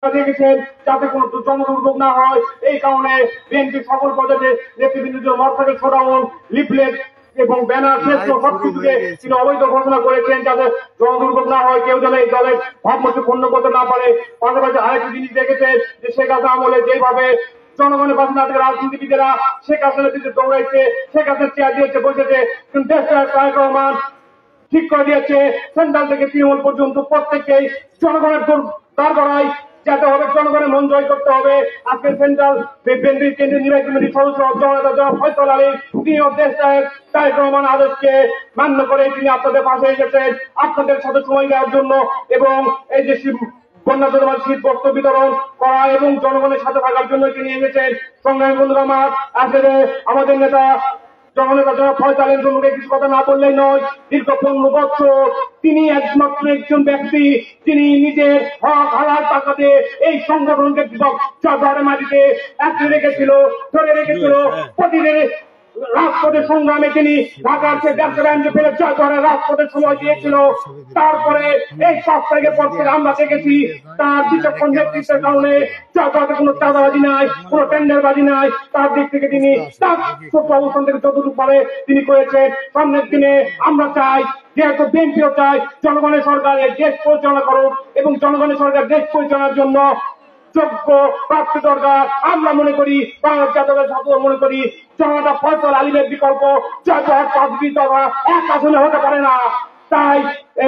দেখেছেন যাতে কোনো জনদুর্ভোগ না হয়। এই কারণে বিএনপি সকল পর্যায়ে নেতৃবৃন্দ মোটরসাইকেল শোডাউন, লিফলেট এবং ব্যানার ক্ষেত্র সবকিছুকে তিনি অবৈধ ঘোষণা করেছেন যাতে জনদুর্ভোগ না হয়, কেউ যেন এই দলের ভাবমূর্তি পূর্ণ করতে না পারে। পাশাপাশি আরেকটি জিনিস দেখেছেন যে শেখ হাসিনা আমলে যেভাবে জনগণের পাশে না থেকে রাজনীতিবিদেরা শেখ হাসিনার দিকে দৌড়াইছে, শেখ হাসিনা চেয়ার দিয়েছে, বসেছে, কিন্তু দেশটা তারেক রহমান ঠিক করে দিয়েছে সেন্ট্রাল থেকে তৃণমূল পর্যন্ত প্রত্যেককেই জনগণের দাঁড় করায় যাতে হবে, জনগণের মন জয় করতে হবে। আজকে সেন্ট্রাল বিএনপির কেন্দ্রীয় নির্বাহী কমিটির সদস্য জননেতা ফয়সাল আলী তিনিও দেশ তারেক রহমান আদেশকে মান্য করে তিনি আপনাদের পাশে এসেছেন আপনাদের সাথে সময় দেওয়ার জন্য এবং এই যে বন্যা জলবায়ু শীত বস্ত্র বিতরণ করা এবং জনগণের সাথে থাকার জন্য তিনি এনেছেন। সংগ্রামী বন্ধুরা আমার, আসলে আমাদের নেতা জননেতা যারা ফয়সালের জন্য কিছু কথা না বললেই নয়। দীর্ঘ 15 বছর তিনি একমাত্র একজন ব্যক্তি, তিনি নিজের হক হালাল টাকা দিয়ে এই সংগঠনকে চরবারে মাটিতে আঁকড়ে রেখেছিল, ধরে রেখেছিল। প্রতিদিন রাজপথের সংগ্রামে তিনি ঢাকার সে ব্যবসা বাণিজ্য ফেলে জয়গড়ের রাজপথের সময় দিয়েছিল। তারপরে এই 5 তারিখের পর থেকে আমরা দেখেছি তার বিচক্ষণ নেতৃত্বের কারণে জয়গড়ে কোনো চাঁদাবাজি নাই, কোনো টেন্ডারবাজি নাই। তার দিক থেকে তিনি তার ছোট্ট অবস্থান থেকে যতটুকু পারে তিনি করেছেন। সামনের দিনে আমরা চাই, যেহেতু বিএনপিও চাই জনগণের সরকার এই দেশ পরিচালনা করুক এবং জনগণের সরকার দেশ পরিচালনার জন্য যোগ্য প্রার্থী দরকার। আমরা মনে করি, বাংলাদেশ জাতীয় ছাত্র মনে করি জনতা ফয়সাল আলীমের বিকল্প জয়পুরহাট 5 দফা 1 আসনে হতে পারে না। তাই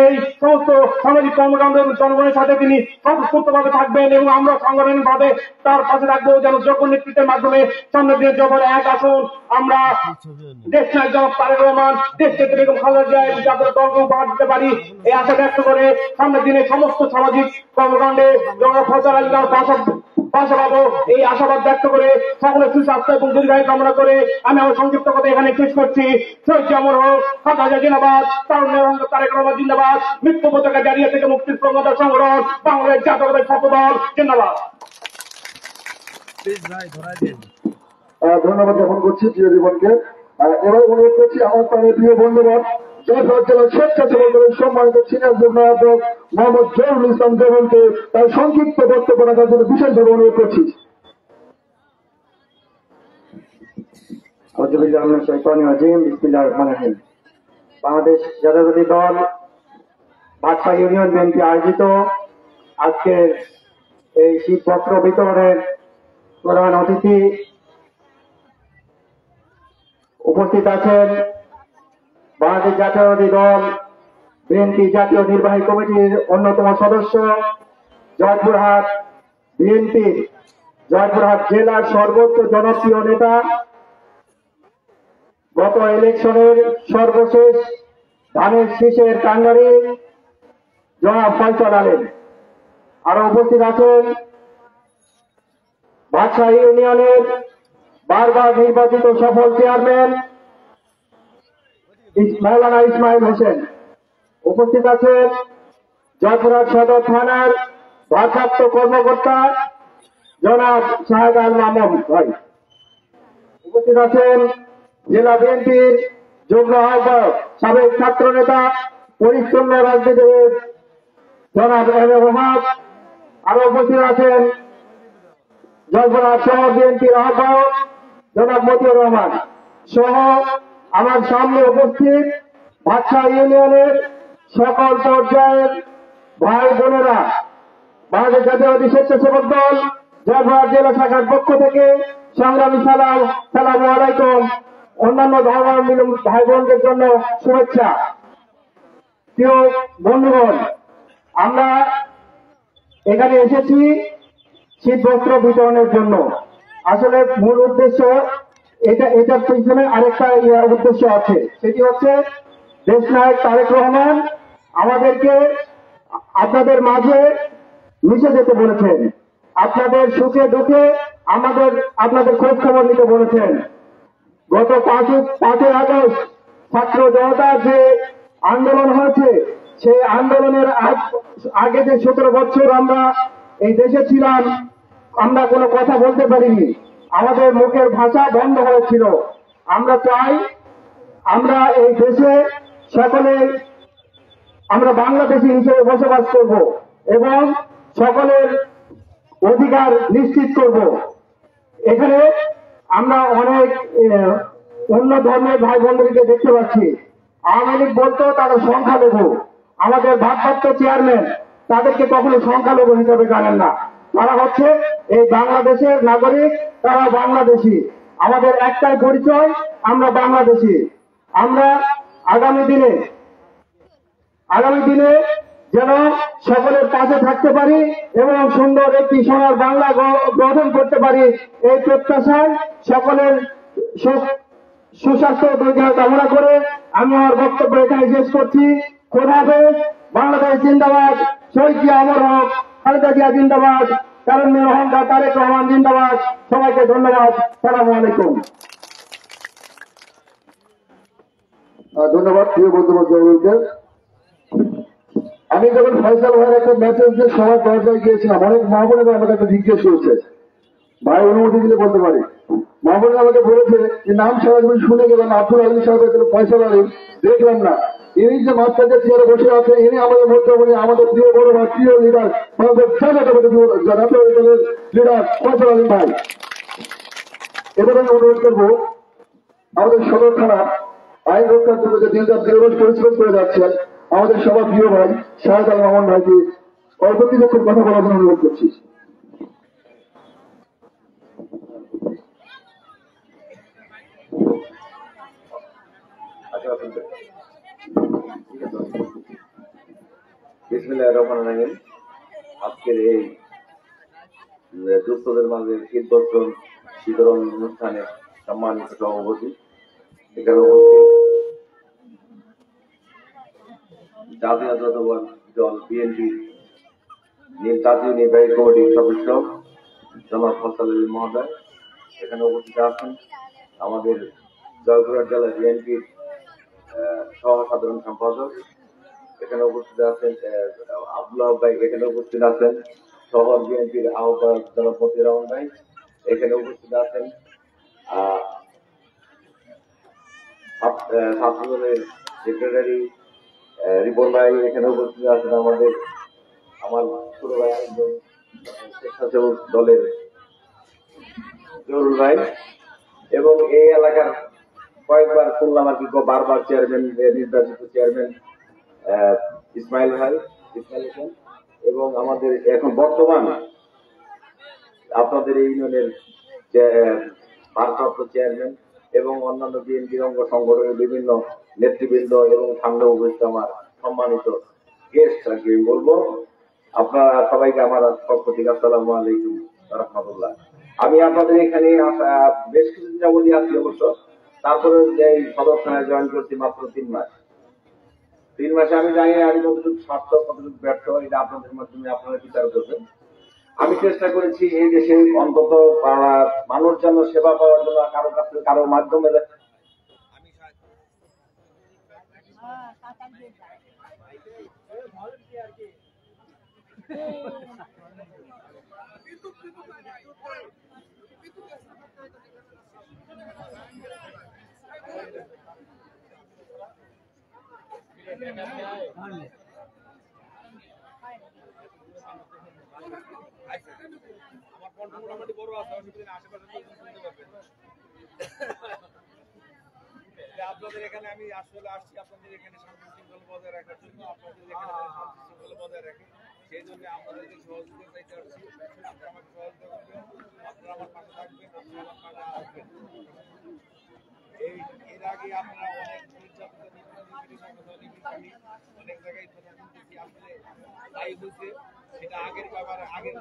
এই সমস্ত সামাজিক কর্মকাণ্ড এবং জনগণের সাথে তিনি স্বতঃস্ফূর্তভাবে থাকবেন এবং আমরা সাংগঠনিক ভাবে তার পাশে থাকবো যেন যোগ্য নেতৃত্বের মাধ্যমে সামনের দিনে জবর 1 আসন আমরা দেশ নায়ক জনাব তারেক রহমান, দেশ নেত্রী বেগম খালেদা জিয়া এবং জাতীয় দলকে উপহার দিতে পারি এই আশা ব্যক্ত করে সামনের দিনে সমস্ত সামাজিক কর্মকাণ্ডে জনাব ফয়সাল আলী তার পাশে পাবো এই আশাবাদ ব্যক্ত করে সকলের সুস্বাস্থ্য এবং দীর্ঘায়ু কামনা করে আমি আমার সংক্ষিপ্ত কথা এখানে শেষ করছি। শহীদ অমর হোক, খালেদা জিয়া জিন্দাবাদ, তারেক রহমান জিন্দাবাদ, মৃত্যু পতাকা দাঁড়িয়ে থেকে মুক্তির প্রজ্ঞতা সংগ্রহ, বাংলাদেশ জাতীয়তাবাদী ছাত্র দল জিন্দাবাদ। ধন্যবাদ জ্ঞাপন করছি প্রিয় জীবনকে। এবার অনুরোধ করছি আমার প্রাণের প্রিয় বন্ধুগণ, জয়পুরহাট জেলার স্বেচ্ছাসেবক দলের সম্মানিত সিনিয়র যুগ্ম আহ্বায়ক মোহাম্মদ জহুরুল ইসলাম দেবনকে তার সংক্ষিপ্ত বক্তব্য রাখার জন্য বিশেষভাবে অনুরোধ করছি। বাংলাদেশ জাতীয়তাবাদী দল ভাটপাড়া ইউনিয়ন বিএনপি আয়োজিত আজকের এই শীত বস্ত্র বিতরণের প্রধান অতিথি উপস্থিত আছেন বাংলাদেশ জাতীয়তাবাদী দল বিএনপি জাতীয় নির্বাহী কমিটির অন্যতম সদস্য, জয়পুরহাট বিএনপির জয়পুরহাট জেলার সর্বোচ্চ জনপ্রিয় নেতা, গত ইলেকশনের সর্বশেষ ধানের শীষের কাণ্ডারি জনাব ফয়সাল আলীম। আরো উপস্থিত আছেন ভাটপাড়া ইউনিয়নের বারবার নির্বাচিত সফল চেয়ারম্যান মাওলানা ইসমাইল হোসেন। উপস্থিত আছেন জয়পুরহাট সদর থানার ভারপ্রাপ্ত কর্মকর্তা জনাব শাহেদ আল মামুন ভাই। উপস্থিত আছেন জেলা বিএনপির যুগ্ম আহ্বায়ক, সাবেক ছাত্র নেতা, পরিচ্ছন্ন রাজনীতিবিদ জনাব এম এ ওহাব। আরো উপস্থিত আছেন জয়পুরহাট শহর বিএনপির আহ্বায়ক জনাব মতিউর রহমান সহ আমার সামনে উপস্থিত ভাটপাড়া ইউনিয়নের সকল পর্যায়ের ভাই বোনেরা। বাংলাদেশ জাতীয়তাবাদী স্বেচ্ছাসেবক দল জয়পুরহাট জেলা শাখার পক্ষ থেকে সংগ্রামী সালাম, সালামু আলাইকুম। অন্যান্য ধর্মাবলম্বী ভাই বোনদের জন্য শুভেচ্ছা। প্রিয় বন্ধুগণ, আমরা এখানে এসেছি শীত বস্ত্র বিতরণের জন্য। আসলে মূল উদ্দেশ্য এটার পিছনে আরেকটা উদ্দেশ্য আছে, সেটি হচ্ছে দেশ নায়ক তারেক রহমান আমাদেরকে আপনাদের মাঝে মিশে যেতে বলেছেন, আপনাদের সুখে দুঃখে আপনাদের খোঁজ খবর নিতে বলেছেন। গত 5ই আগস্ট ছাত্র জনতার যে আন্দোলন হয়েছে, সেই আন্দোলনের আগে যে 17 বছর আমরা এই দেশে ছিলাম, আমরা কোনো কথা বলতে পারিনি, আমাদের মুখের ভাষা বন্ধ হয়েছিল। আমরা চাই আমরা এই দেশে সকলে আমরা বাংলাদেশী হিসেবে বসবাস করব এবং সকলের অধিকার নিশ্চিত করব। এখানে আমরা অনেক অন্য ধর্মের ভাই বোনদেরকে দেখতে পাচ্ছি। আওয়ামী লীগ বলতো তারা সংখ্যালঘু, আমাদের ভারপ্রাপ্ত চেয়ারম্যান তাদেরকে কখনো সংখ্যালঘু হিসাবে জানেন না। তারা হচ্ছে এই বাংলাদেশের নাগরিক, তারা বাংলাদেশী। আমাদের একটাই পরিচয়, আমরা বাংলাদেশী। আমরা আগামী দিনে যেন সকলের পাশে থাকতে পারি এবং সুন্দর একটি সোনার বাংলা গঠন করতে পারি, এই প্রত্যাশায় সকলের সুস্বাস্থ্য দীর্ঘায়ু কামনা করে আমি আমার বক্তব্য এখানে শেষ করছি। খোদা হাফেজ। বাংলাদেশ জিন্দাবাদ। শহীদ জিয়া অমর হক। খালেদা জিয়া জিন্দাবাদ। তারুণ্যের অহংকার তারেক রহমান জিন্দাবাদ। সবাইকে ধন্যবাদ। সালামু আলাইকুম। ধন্যবাদ প্রিয় বন্ধুবান্ধবকে। আমি যখন ফয়সাল ভাইয়ের একটা মেসেজ দিয়ে সবার দরজায় গিয়েছিলাম, অনেক মা বোনেরা আমাকে একটা জিজ্ঞেস করছে, ভাই অনুমতি দিলে বলতে পারি। মা বোনেরা আমাকে বলেছে যে নাম সারাদিন শুনে গেলাম আব্দুল আলী সাহেব, ফয়সাল আলী দেখলাম না। ইনি যে মাঝখানে চেয়ারে বসে আছে, ইনি আমাদের মধ্যে আমাদের প্রিয় বড় ভাই, প্রিয় লিডার, আমাদের জাতীয় দলের লিডার ফয়সাল আলী ভাই। এবার আমি অনুরোধ করবো আমাদের সদর থানা আইন রক্ষার জন্য যে দিনরাত দিনরাত পরিশ্রম করে যাচ্ছেন আমাদের সবার প্রিয় ভাই শাহেদ আল মামুন ভাইকে অল্প কিছুক্ষণ কথা বলার জন্য অনুরোধ করছি। বিসমিল্লাহির রহমানির রহিম। আজকের এই দুস্থদের মাঝে শীত বস্ত্র বিতরণ অনুষ্ঠানে সম্মানিত সভাপতি, এখানে উপস্থিত জাতীয়তাবাদী দল বিএনপি জাতীয় নির্বাহী কমিটির সদস্য জনাব ফয়সাল আলী মহোদয়, এখানে উপস্থিত আছেন আমাদের জয়পুরহাট জেলা বিএনপির সহ সাধারণ সম্পাদক, এখানে উপস্থিত আছেন আব্দুল্লাহ ভাই, এখানে উপস্থিত আছেন শহর বিএনপির আহ্বায়ক জনাব মতিউর রহমান ভাই, এখানে উপস্থিত আছেন ছাত্রদলের সেক্রেটারি রিপন ভাই, এখানে উপস্থিত আছেন আমার ছোট ভাই একজন স্বেচ্ছাসেবক দলের জরুল ভাই, এবং এই এলাকার কয়েকবার শুনলাম আর কি বারবার চেয়ারম্যান নির্বাচিত চেয়ারম্যান ইসমাইল ভাই, ইসমাইল হোসেন, এবং আমাদের এখন বর্তমান আপনাদের এই ইউনিয়নের ভারপ্রাপ্ত চেয়ারম্যান এবং অন্যান্য বিএনপির অঙ্গ সংগঠনের বিভিন্ন নেতৃবৃন্দ এবং সামনে উপস্থিত আমার সম্মানিত গেস্ট আর কি বলবো, আপনারা সবাইকে আমার পক্ষ থেকে আসসালামু আলাইকুম রাহমাতুল্লাহ। আমি আপনাদের এখানে বেশ কিছুদিন যাবতীয় আছি অবশ্য, তারপরে এই সদর থানায় জয়েন করছি মাত্র 3 মাস। 3 মাসে আমি জানি না আমি কতটুকু সার্থক কতটুকু ব্যর্থ, এটা আপনাদের মাধ্যমে আপনারা বিচার করবেন। আমি চেষ্টা করেছি এই দেশে অন্তত মানুষ যেন সেবা পাওয়ার জন্য কারো কাছে কারো মাধ্যমে আমার কণ্ঠ মোটামুটি বড় আছে, আশেপাশে শুনতে পারবেন। আপনাদের এখানে আমি আসলে আসছি আপনাদের এখানে শান্তি শৃঙ্খলা বজায় রাখার জন্য, আপনাদের এখানে শান্তি শৃঙ্খলা বজায় রাখে সেই জন্য আপনাদেরকে সহযোগিতা চাইতে আসছি। আপনারা আমাকে সহযোগিতা করবেন, আপনারা আমার পাশে থাকবেন, আপনারা আমার পাশে আসবেন। এর আগে আপনারা অনেক নির্যাতিত অনেক জায়গায় কথা শুনতেছি, আসলে তাই হয়েছে সেটা আগের ব্যাপারে আগের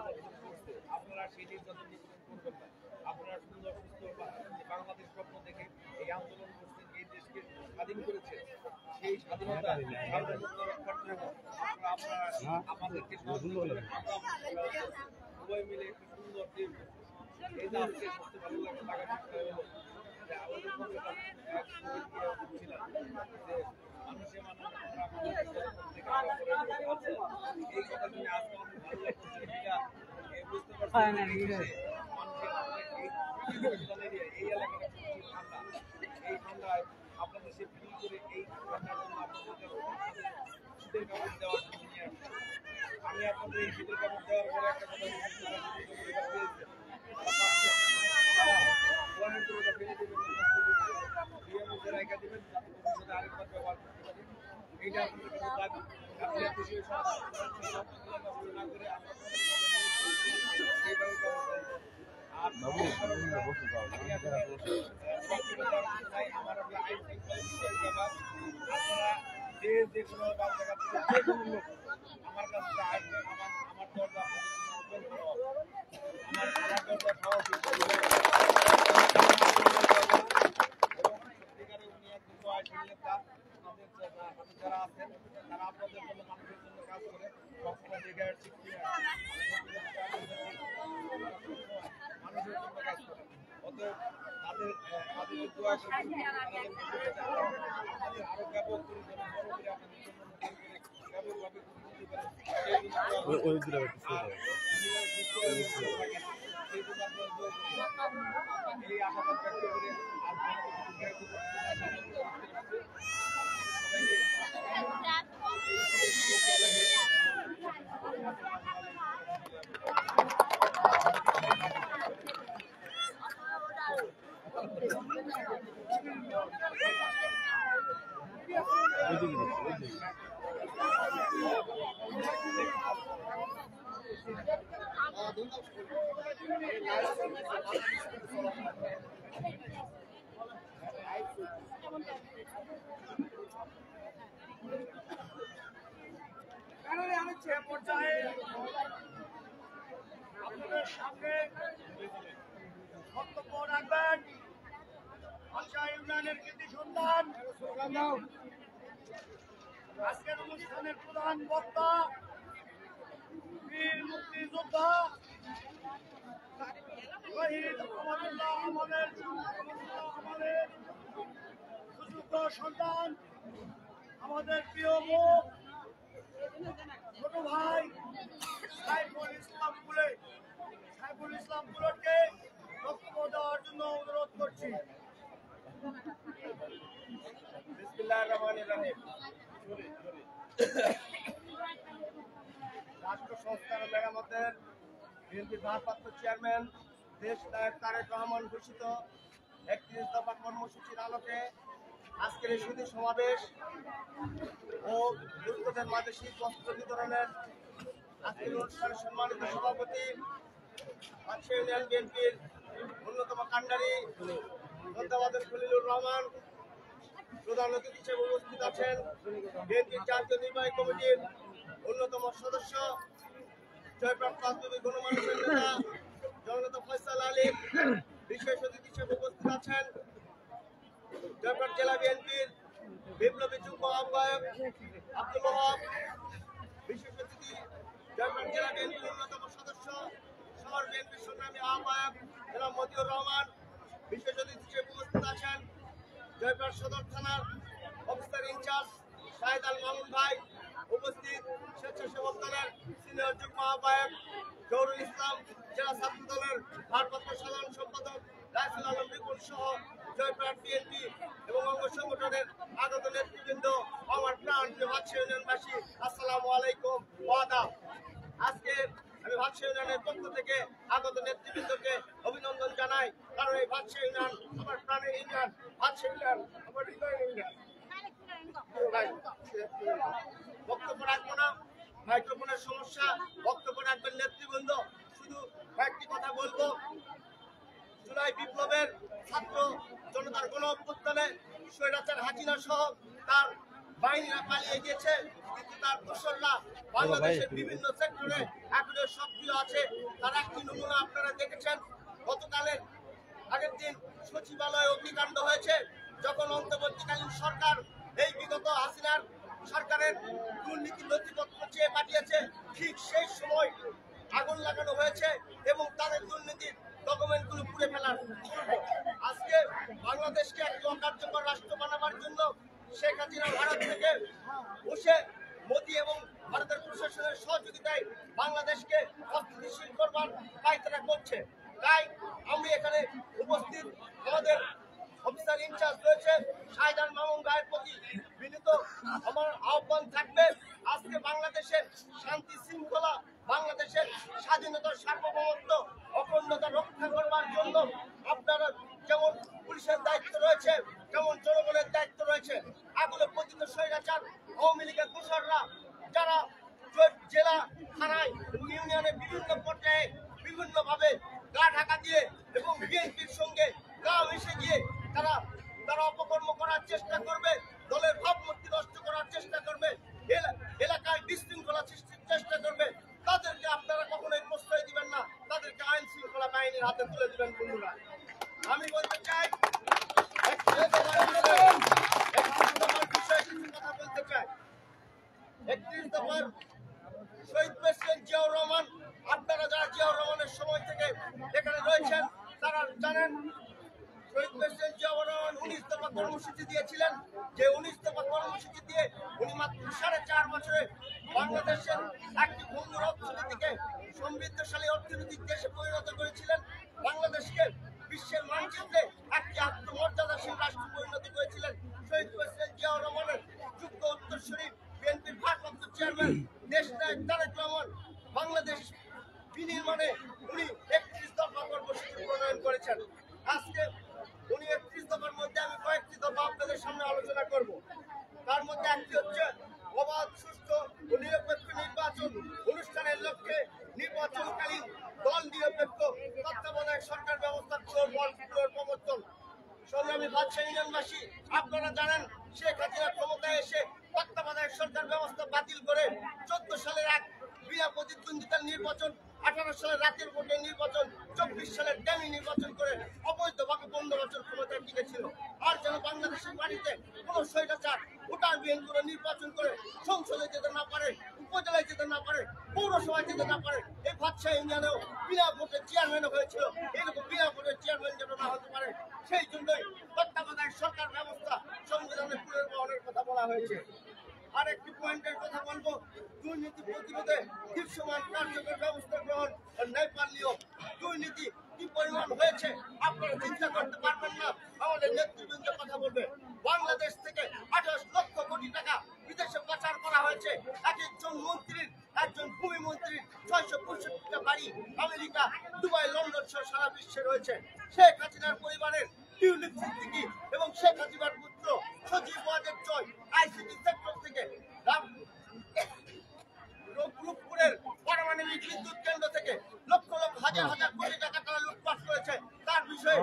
করছে। আপনারা সেই নির্যাতন নির্যাতন করবেন না, আপনারা সুন্দর সুস্থ বাংলাদেশ স্বপ্ন দেখে এই আন্দোলন করছেন, এই দেশকে স্বাধীন করেছে, সেই স্বাধীনতা সার্বভৌমত্ব রক্ষার জন্য আপনারা আমাদেরকে সবাই মিলে একটি সুন্দর দিন। এই যে আজকে সবচেয়ে ভালো লাগে টাকা বিষয় হলো যে আমাদের ছিলাম যে মানুষে মানুষ এই কথা শুনে আজকে ভালো লাগছে, বুঝতে পারছি এই এলাকাটা ঠান্ডা, এই ঠান্ডায় আপনাদের সে ফিল করে এই ঠান্ডার জন্য আপনাদের শীতের কাপড় দেওয়ার জন্য নিয়ে আসছি। আমি আপনাদের এই শীতের কাপড় দেওয়ার পরে একটা কথা যে কোনো জায়গা থেকে যে কোনো লোক আমার কাছে আসবে, আমার দরজা আমার দরজা খাওয়া সত্যিকারে উনি একজন দয়াশীল নেতা। যারা আছেন তারা আপনাদের জন্য, মানুষের জন্য কাজ করে সবসময় দেখে আসছি মানুষের জন্য কাজ করে। অতএব তাদের দোয়া করি আমাদের আরো ব্যাপক করে যেন বড় করে আপনাদের জন্য ব্যাপকভাবে এই আশাবাদ ব্যক্ত করে পর্যায়ে আপনাদের সামনে বক্তব্য রাখবেন ভাষা ইউনিয়নের কৃতি সন্তান, আজকের অনুষ্ঠানের প্রধান বক্তা, বীর মুক্তিযোদ্ধা শহীদ আমানুল্লাহ, আমাদের সুযোগ্য সন্তান, আমাদের প্রিয় মুখ ছোট ভাই সাইফুল ইসলাম বুলেটকে বক্তব্য দেওয়ার জন্য অনুরোধ করছি। বিসমিল্লাহির রহমানির রহিম। রাষ্ট্র সংস্কার ও মেরামতের বিএনপির ভারপ্রাপ্ত চেয়ারম্যান দেশ নায়ক তারেক রহমান ঘোষিত 31 দফা কর্মসূচির আলোকে আজকের এই সুধী সমাবেশ ও দুস্থদের মাঝে শীত বস্ত্র বিতরণের আজকের অনুষ্ঠানের সম্মানিত সভাপতি ভাতশাহী ইউনিয়ন বিএনপির অন্যতম কান্ডারি শ্রদ্ধাবাদক খলিলুর রহমান, প্রধান অতিথি হিসেবে উপস্থিত আছেন বিএনপির জাতীয় নির্বাহী কমিটির অন্যতম সদস্য জয়প্রাপ্ত আন্তর্জাতিক গণমানুষের নেতা জননেতা ফয়সাল আলী, বিশেষ অতিথি হিসেবে উপস্থিত আছেন জয়পুরহাট জেলা বিএনপির বিপ্লবী যুগ্ম আহ্বায়ক আব্দুল ওয়াহাব, বিশেষ অতিথি জয়পুরহাট জেলা বিএনপির অন্যতম সদস্য শহর বিএনপির সংগ্রামী আহ্বায়ক জনাব মতিউর রহমান, বিশেষ অতিথি হিসেবে উপস্থিত আছেন জয়পুরহাট সদর থানার অফিসার ইনচার্জ শাহেদ আল মামুন ভাই, উপস্থিত স্বেচ্ছাসেবক দলের সিনিয়র যুগ্ম আহ্বায়ক জহুরুল ইসলাম, জেলা ছাত্র দলের ভারপ্রাপ্ত সাধারণ সম্পাদক রাইসুল আলম রিপুন সহ জয়পুরহাট বিএনপি এবং অঙ্গ সংগঠনের আগত নেতৃবৃন্দ, আমার প্রাণ ভাতশাহী ইউনিয়নবাসী, আসসালামু আলাইকুম ওয়া আদাব। আজকে আমি ভাতশাহী ইউনিয়নের পক্ষ থেকে আগত নেতৃবৃন্দকে অভিনন্দন জানাই, কারণ এই ভাতশাহী ইউনিয়ন আমার প্রাণের ইউনিয়ন, ভাতশাহী ইউনিয়ন আমার হৃদয়ের ইউনিয়ন। বক্তব্য রাখবো না, মাইক্রোফোনের সমস্যা, বক্তব্য রাখবেন নেতৃবৃন্দ। শুধু কয়েকটি কথা বলবো। জুলাই বিপ্লবের ছাত্র জনতার গণ অভ্যুত্থানে স্বৈরাচার হাসিনা সহ তার বাহিনীরা পালিয়ে গিয়েছে, কিন্তু তার দোসররা বাংলাদেশের বিভিন্ন সেক্টরে এখনো সক্রিয় আছে। তার একটি নমুনা আপনারা দেখেছেন। গতকালের আগের দিন সচিবালয়ে অগ্নিকাণ্ড হয়েছে, যখন অন্তর্বর্তীকালীন সরকার এই বিগত হাসিনার সরকারের দুর্নীতি নথিপত্র চেয়ে পাঠিয়েছে, ঠিক সেই সময় আগুন লাগানো হয়েছে এবং তাদের দুর্নীতির ডকুমেন্টগুলো পুড়ে ফেলার। আজকে বাংলাদেশকে একটি অকার্যকর রাষ্ট্র বানাবার জন্য শেখ হাসিনা ভারত থেকে বসে মোদী এবং ভারতের প্রশাসনের সহযোগিতায় বাংলাদেশকে অস্থিতিশীল করবার পায়তারা করছে। তাই আমি এখানে উপস্থিত আমাদের অফিসার ইনচার্জ রয়েছে শাহেদ আল মামুন ভাইয়ের প্রতি বিনীত আমার আহ্বান থাকবে, আজকে বাংলাদেশের শান্তি শৃঙ্খলা, বাংলাদেশের স্বাধীনতার সার্বভৌমত্ব অখণ্ডতা রক্ষা করবার জন্য আপনারা যেমন পুলিশের দায়িত্ব রয়েছে, যেমন জনগণের দায়িত্ব রয়েছে। আগুনে পতিত স্বৈরাচার আওয়ামী লীগের দোসররা যারা জেলা থানায় এবং ইউনিয়নের বিভিন্ন পর্যায়ে বিভিন্নভাবে গা ঢাকা দিয়ে এবং বিএনপির সঙ্গে গা মিশে গিয়ে তারা অপকর্ম করার চেষ্টা করবে, দলের ভাবমূর্তি নষ্ট করার চেষ্টা করবে, এলাকায় বিশৃঙ্খলা সৃষ্টির চেষ্টা করবে। তাদেরকে আপনারা কখনোই প্রশ্রয় দিবেন না, তাদেরকে আইন শৃঙ্খলা বাহিনীর হাতে তুলে দিবেন। বন্ধুরা, আমি বলতে চাই কথা বলতে চাই 31 দফার শহীদ প্রেসিডেন্ট জিয়াউর রহমান, আপনারা যারা জিয়াউর রহমানের সময় থেকে এখানে রয়েছেন তারা জানেন শহীদ প্রেসিডেন্ট জিয়াউর রহমান 19 দফা কর্মসূচি দিয়েছিলেন। যে 19 দফা কর্মসূচি দিয়ে উনি মাত্র 4.5 বছরে বাংলাদেশের একটি বন্ধুর অর্থনীতিকে সমৃদ্ধশালী অর্থনৈতিক দেশে পরিণত করেছিলেন। বাংলাদেশকে বিশ্বের মানচিত্রে একটি আত্মমর্যাদাশীল রাষ্ট্র পরিণত করেছিলেন। শহীদ প্রেসিডেন্ট জিয়াউর রহমানের যোগ্য উত্তরসূরি বিএনপির ভারপ্রাপ্ত চেয়ারম্যান দেশ নায়ক তারেক রহমান বাংলাদেশ বিনির্মাণে উনি 31 দফা কর্মসূচি প্রণয়ন করেছেন। আজকে উনি 31 দফার মধ্যে আমি কয়েকটি দফা আপনাদের সামনে আলোচনা করব। তার মধ্যে একটি হচ্ছে অবাধ, সুষ্ঠু ও নিরপেক্ষ নির্বাচন অনুষ্ঠানের লক্ষ্যে নির্বাচনকালীন দল নিরপেক্ষ তত্ত্বাবধায়ক সরকার ব্যবস্থার প্রবর্তন। সংগ্রামী বাদশাহ ইউনিয়নবাসী, আপনারা জানেন শেখ হাসিনা ক্ষমতায় এসে তত্ত্বাবধায়ক সরকার ব্যবস্থা বাতিল করে 14 সালের এক বিনা প্রতিদ্বন্দ্বিতার নির্বাচন, 18 সালের রাতের ভোটে নির্বাচন, 24 সালের ড্যামি নির্বাচন করে অবৈধভাবে 15 বছর ক্ষমতায় টিকেছিল। আর যেন বাংলাদেশের বাড়িতে কোনো স্বৈরাচার ভোটারবিহীন করে নির্বাচন করে সংসদে যেতে না পারে, উপজেলায় যেতে না পারে, পৌরসভায় যেতে না পারে। এই বাদশাহ ইউনিয়নেও বিনা ভোটে চেয়ারম্যান হয়েছিল, এরকম বিনা ভোটে চেয়ারম্যান যেন না হতে পারে সেই জন্যই তত্ত্বাবধায়ক সরকার ব্যবস্থা সংবিধানে পুনর্বহালের কথা বলা হয়েছে। আরেকটি পয়েন্টের কথা বলবো, দুর্নীতি প্রতিরোধে দৃশ্যমান কার্যকর ব্যবস্থা গ্রহণ ও ন্যায়পাল্লীয় দুর্নীতি কি পরিমাণ হয়েছে আপনারা চিন্তা করতে পারবেন না। আমাদের নেতৃবৃন্দ কথা বলবে। বাংলাদেশ থেকে 28 লক্ষ কোটি টাকা বিদেশে পাচার করা হয়েছে। একজন মন্ত্রীর, একজন ভূমি মন্ত্রীর 665টা বাড়ি আমেরিকা, দুবাই, লন্ডন সহ সারা বিশ্বে রয়েছে। শেখ হাসিনার পরিবারের টিউলিপ সিদ্দিকী এবং শেখ হাসিনার পুত্র সজীব ওয়াজেদ জয় আইসিটি সেক্টর থেকে রূপপুরের পারমাণবিক বিদ্যুৎ কেন্দ্র থেকে লক্ষ লক্ষ হাজার হাজার কোটি টাকা তারা লুটপাট করেছে। তার বিষয়ে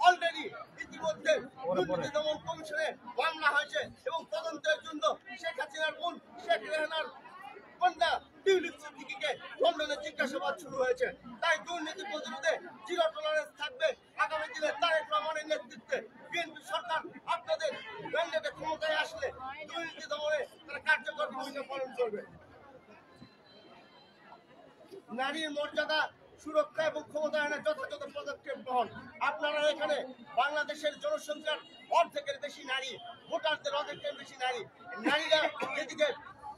অলরেডি ইতিমধ্যে দুর্নীতি দমন কমিশনে মামলা হয়েছে এবং তদন্তের জন্য শেখ হাসিনার বোন শেখ রেহানার কন্যা টিউলিপ সিদ্দিকীকে লন্ডনে জিজ্ঞাসাবাদ শুরু হয়েছে। তাই দুর্নীতি প্রতিরোধে জিরো টলারেন্স থাকবে। আগামী দিনে তারেক রহমানের নেতৃত্বে বিএনপি সরকার আপনাদের ব্যান্ডেডে ক্ষমতায় আসলে দুর্নীতি দমনে তারা কার্যকর ভূমিকা পালন করবে। নারীর মর্যাদা সুরক্ষা এবং ক্ষমতায়নের যথাযথ পদক্ষেপ গ্রহণ। আপনারা এখানে বাংলাদেশের জনসংখ্যার অর্ধেকের বেশি নারী, ভোটারদের অর্ধেকের বেশি নারী। নারীরা যেদিকে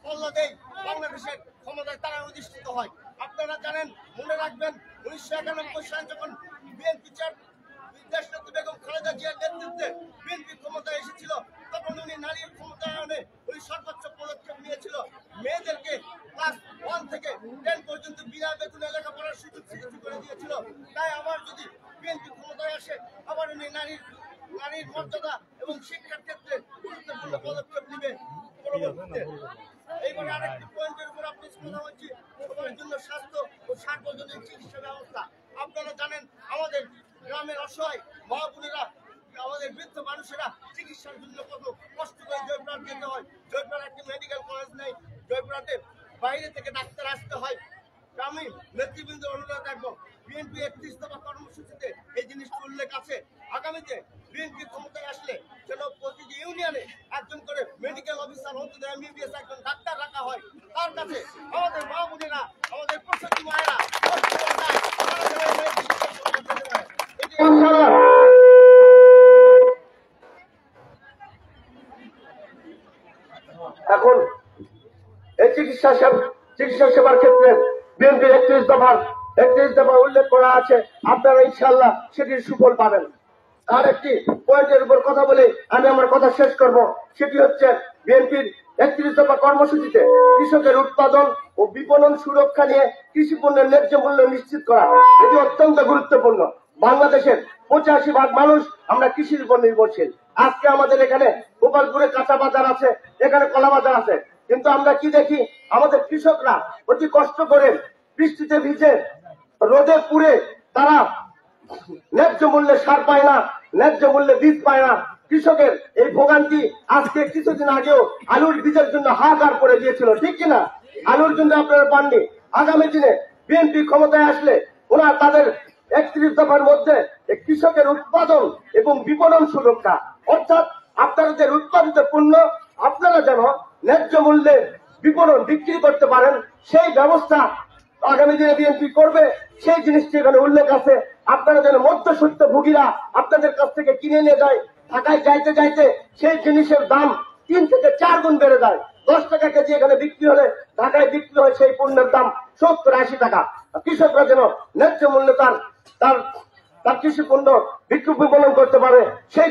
পল্লা দেয় বাংলাদেশের ক্ষমতায় তারা অধিষ্ঠিত হয়। আপনারা জানেন, মনে রাখবেন 1991 সালে যখন বিএনপি দেশনেত্রী বেগম খালেদা জিয়ার নেতৃত্বে বিএনপি ক্ষমতায় এসেছিল, তখন উনি নারীর ক্ষমতায়নে উনি সর্বোচ্চ পদক্ষেপ নিয়েছিল। মেয়েদেরকে ক্লাস 1 থেকে 10 পর্যন্ত বিনা বেতনে লেখাপড়ার সুযোগ সৃষ্টি করে দিয়েছিল। তাই আবার যদি বিএনপি ক্ষমতায় আসে, আবার উনি নারীর মর্যাদা এবং শিক্ষার ক্ষেত্রে গুরুত্বপূর্ণ পদক্ষেপ নেবে পরবর্তীতে। এইবারে আরেকটি পয়েন্টের উপর আপনি কথা হচ্ছে, সবার জন্য স্বাস্থ্য ও সার্বজনীন চিকিৎসা ব্যবস্থা। আপনারা জানেন আমাদের গ্রামের অসহায় মা বোনেরা, আমাদের বৃদ্ধ মানুষেরা চিকিৎসার জন্য কত কষ্ট করে জয়পুরহাট যেতে হয়। জয়পুরহাট একটি মেডিকেল কলেজ নেই, জয়পুরহাটে বাইরে থেকে ডাক্তার আসতে হয়। আমি নেতৃবৃন্দ অনুরোধ রাখবো, বিএনপি 31 দফা কর্মসূচিতে এই জিনিসটি উল্লেখ আছে। আগামীতে বিএনপি ক্ষমতায় আসলে যেন প্রতিটি ইউনিয়নে একজন করে মেডিকেল অফিসার হতে দেয়, এমবিবিএস একজন ডাক্তার রাখা হয়। তার কাছে আমাদের মা বোনেরা, আমাদের প্রসূতি মায়েরা এখন এই চিকিৎসা সেবার ক্ষেত্রে বিএনপির 31 দফা উল্লেখ করা আছে। আপনারা ইনশাআল্লাহ সেটির সুফল পাবেন। আর একটি পয়েন্টের উপর কথা বলে আমি আমার কথা শেষ করব, সেটি হচ্ছে বিএনপির 31 দফা কর্মসূচিতে কৃষকের উৎপাদন ও বিপণন সুরক্ষা নিয়ে কৃষি পণ্যের ন্যায্য মূল্য নিশ্চিত করা। এটি অত্যন্ত গুরুত্বপূর্ণ। বাংলাদেশের 85% মানুষ আমরা কৃষির উপর নির্ভরশীল। আজকে আমাদের এখানে গোপালপুরে কাঁচা বাজার আছে, এখানে কলা বাজার আছে। কিন্তু আমরা কি দেখি, আমাদের কৃষকরা অতি কষ্ট করে বৃষ্টিতে ভিজে রোদে পুড়ে তারা ন্যায্য মূল্যে সার পায় না, ন্যায্য মূল্যে বীজ পায় না। কৃষকের এই ভোগান্তি আজকে কিছুদিন আগেও আলুর বীজের জন্য হাহাকার করে দিয়েছিল, ঠিক কিনা? আলুর জন্য আপনারা পাননি। আগামী দিনে বিএনপি ক্ষমতায় আসলে ওরা তাদের 31 দফার মধ্যে কৃষকের উৎপাদন এবং বিপণন সুরক্ষা, অর্থাৎ আপনাদের উৎপাদিত পণ্য আপনারা যেন ন্যায্য মূল্যে বিপণন বিক্রি করতে পারেন, সেই ব্যবস্থা আগামী দিনে বিএনপি করবে। সেই জিনিসটি এখানে উল্লেখ আছে। আপনারা যেন মধ্যস্বত্ব ভোগীরা আপনাদের কাছ থেকে কিনে নিয়ে যায়, ঢাকায় যাইতে যাইতে সেই জিনিসের দাম 3 থেকে 4 গুণ বেড়ে যায়। 10 টাকা কেজি এখানে বিক্রি হলে ঢাকায় বিক্রি হয় সেই পণ্যের দাম 70-80 টাকা। কৃষকরা যেন ন্যায্য মূল্যে তার কৃষি পণ্য বিক্রি বিপণন করতে পারে, সেই